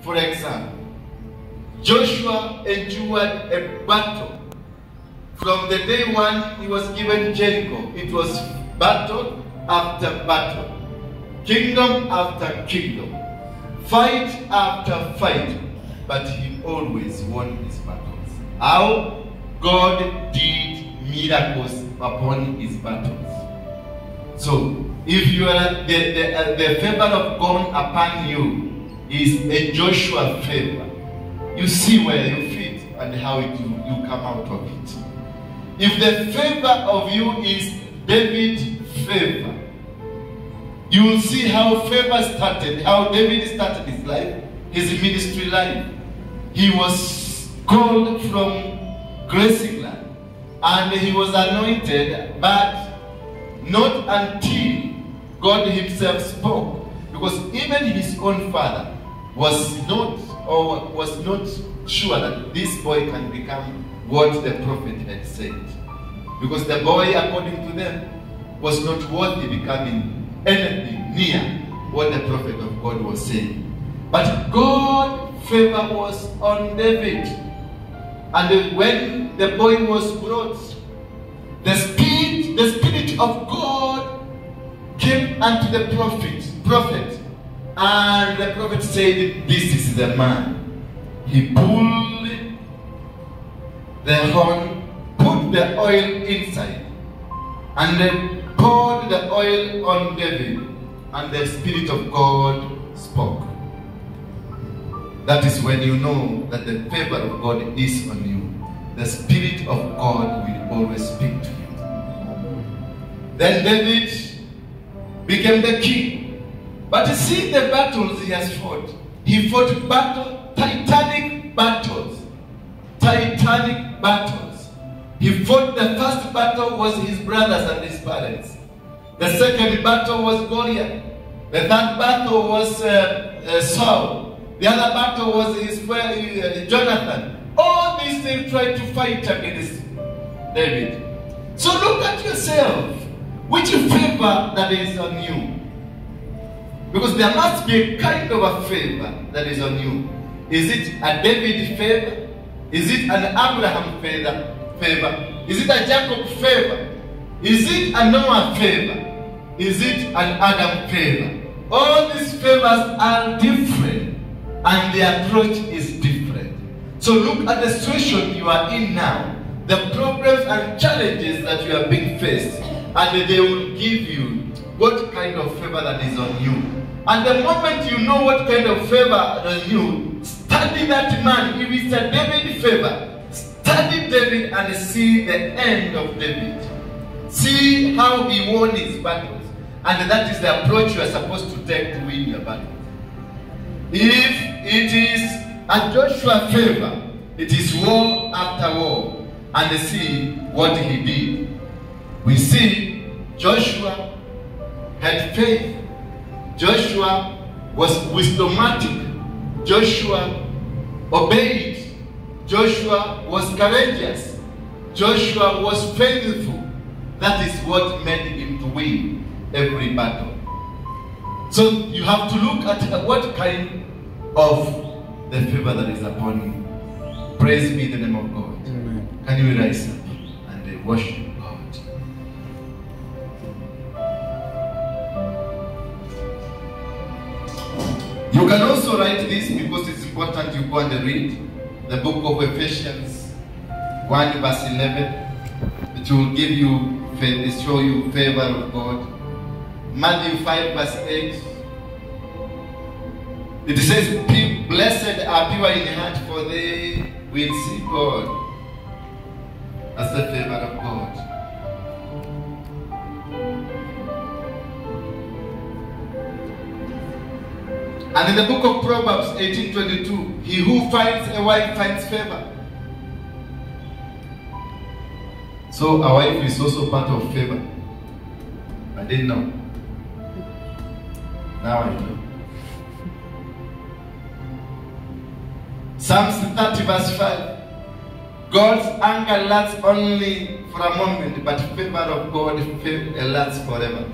For example, Joshua endured a battle. From the day one he was given Jericho, it was battle after battle, kingdom after kingdom, fight after fight, but he always won his battles. How? God did miracles upon his battles. So, if you are the favor of God upon you is a Joshua favor, you see where you fit and how you come out of it. If the favor of you is David favor, you will see how favor started, how David started his life, his ministry life. He was called from Graceland and he was anointed, but not until God himself spoke, because even his own father was not sure that this boy can become what the prophet had said, because the boy, according to them, was not worthy becoming anything near what the prophet of God was saying. But God's favor was on David, and when the boy was brought, the spirit of God came unto the prophet, and the prophet said, "This is the man." He pulled the horn, put the oil inside, and then poured the oil on David, and the Spirit of God spoke. That is when you know that the favor of God is on you. The Spirit of God will always speak to you. Then David became the king. But see the battles he has fought. He fought titanic battles. Titanic battles. He fought, the first battle was his brothers and his parents. The second battle was Goliath. The third battle was Saul. The other battle was his friend Jonathan. All these things tried to fight against David. So look at yourself. Which favor that is on you? Because there must be a kind of a favor that is on you. Is it a David favor? Is it an Abraham favor? Is it a Jacob favor? Is it a Noah favor? Is it an Adam favor? All these favors are different, and the approach is different. So look at the situation you are in now, the problems and challenges that you are being faced, and they will give you what kind of favor that is on you. And the moment you know what kind of favor on you, study that man. If it's a David favor, study David and see the end of David. See how he won his battles. And that is the approach you are supposed to take to win your battle. If it is a Joshua favor, it is war after war. And see what he did. We see Joshua had faith. Joshua was wisdomatic. Joshua obeyed. Joshua was courageous. Joshua was faithful. That is what made him to win every battle. So you have to look at what kind of the favor that is upon you. Praise be the name of God. Amen. Can you rise up and worship God? You can also write this because it's important you go and read the book of Ephesians 1 verse 11. It will give you, show you favor of God. Matthew 5 verse 8. It says, "Blessed are pure in heart, for they will see God." As the favor of God. And in the book of Proverbs 18:22, "He who finds a wife finds favor." So a wife is also part of favor. I didn't know. Now I know. Psalms 30 verse 5. God's anger lasts only for a moment, but favor of God lasts forever.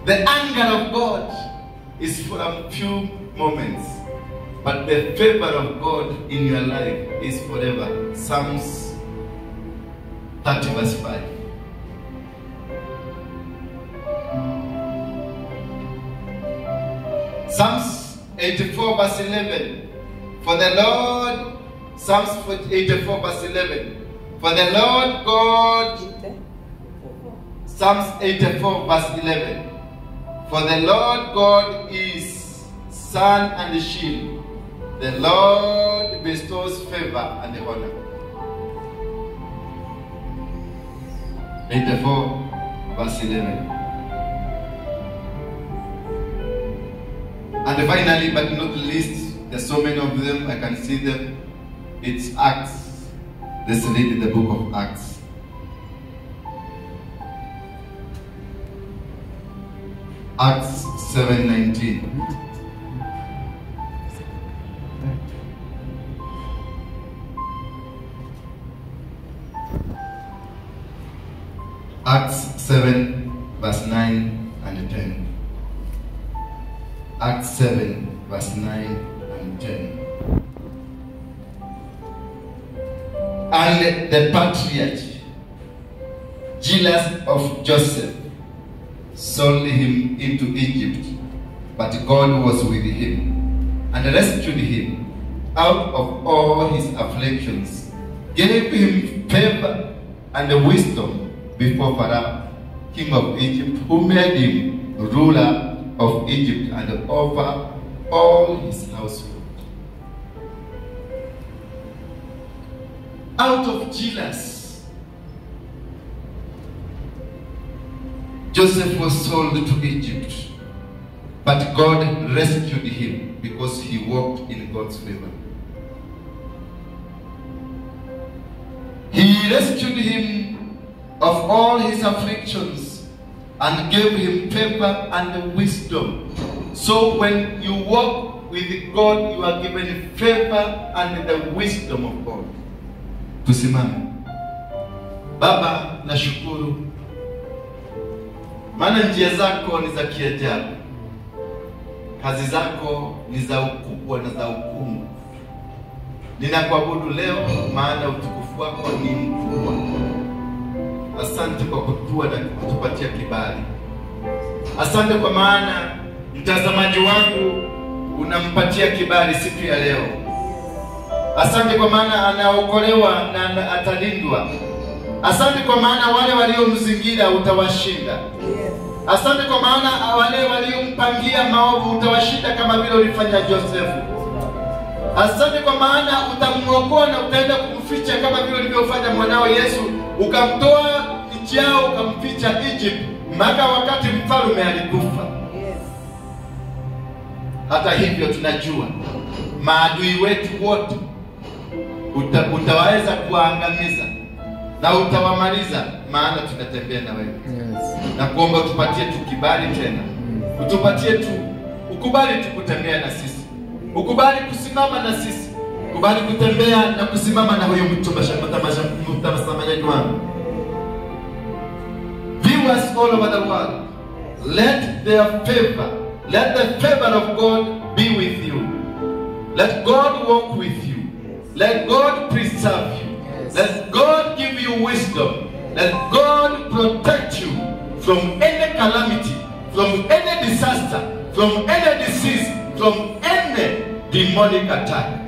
The anger of God is for a few moments, but the favor of God in your life is forever. Psalms 30 verse 5. Psalms 84 verse 11. For the Lord, Psalms 84 verse 11. For the Lord God, Psalms 84 verse 11. For the Lord God is sun and shield. The Lord bestows favor and honor. 84 verse 11. And finally, but not least, there's so many of them, I can see them. It's Acts. Let's read the book of Acts. Acts 7:19. Acts 7 verse 9 and 10. Acts 7 verse 9 and 10. And the patriarch, jealous of Joseph, sold him into Egypt, but God was with him and rescued him out of all his afflictions, gave him favor and wisdom before Pharaoh, king of Egypt, who made him ruler of Egypt and over all his household. Out of jealous, Joseph was sold to Egypt, but God rescued him because he walked in God's favor. He rescued him of all his afflictions and gave him favor and wisdom. So when you walk with God, you are given favor and the wisdom of God. Tusimame. Baba, nashukuru maana njia zako ni za kiajabu, kazi zako ni za ukubwa na za hukumu. Ninakuabudu leo maana utukufu wako ni mkubwa. Asante kwa kutua na kutupatia kibali. Asante kwa maana mtazamaji wangu unampatia kibali siku ya leo. Asante kwa maana anaokolewa na atalindwa. Asante kwa maana wale waliomzingira utawashinda. Asante kwa maana wale waliompangia maovu utawashinda kama vile ulifanya Josefu. Asante kwa maana utamuokoa na utaenda kumficha kama vile ulivyofanya mwanao Yesu, ukamtoa nchi yao ukamficha Egypt mpaka wakati mfalme alikufa. Hata hivyo tunajua maadui wetu wote utawaweza kuangamiza na utawamaliza, maana tunatembea na wewe. Na kuomba utupatie tu kibali tena. Utupatie tu, ukubali tu kutembea na sisi. Ukubali kusimama na sisi. Ukubali kutembea na kusimama na huyo mtazamaji wangu. Viewers all over the world, let the favor of God be with you. Let God walk with you. Let God preserve you. Let God give you wisdom. Let God protect you from any calamity, from any disaster, from any disease, from any demonic attack.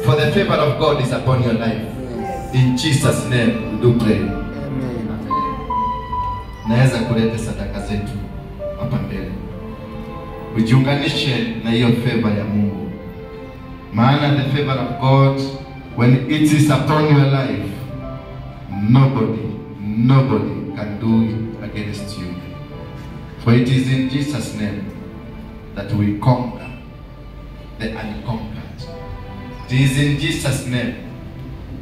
For the favor of God is upon your life. In Jesus' name we do pray. Naweza kuleta sadaka zetu hapa mbele. Ujiunganishe na hiyo favor ya Mungu. Maana the favor of God, when it is upon your life, nobody can do it against you. For it is in Jesus' name that we conquer the unconquered. It is in Jesus' name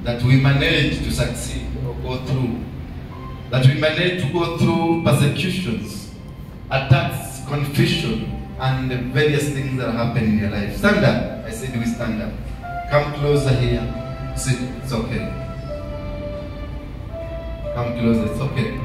that we manage to succeed or go through. That we manage to go through persecutions, attacks, confusion, and the various things that happen in your life. Stand up. I said we stand up. Come closer here. Sit. It's okay. Come closer. It's okay.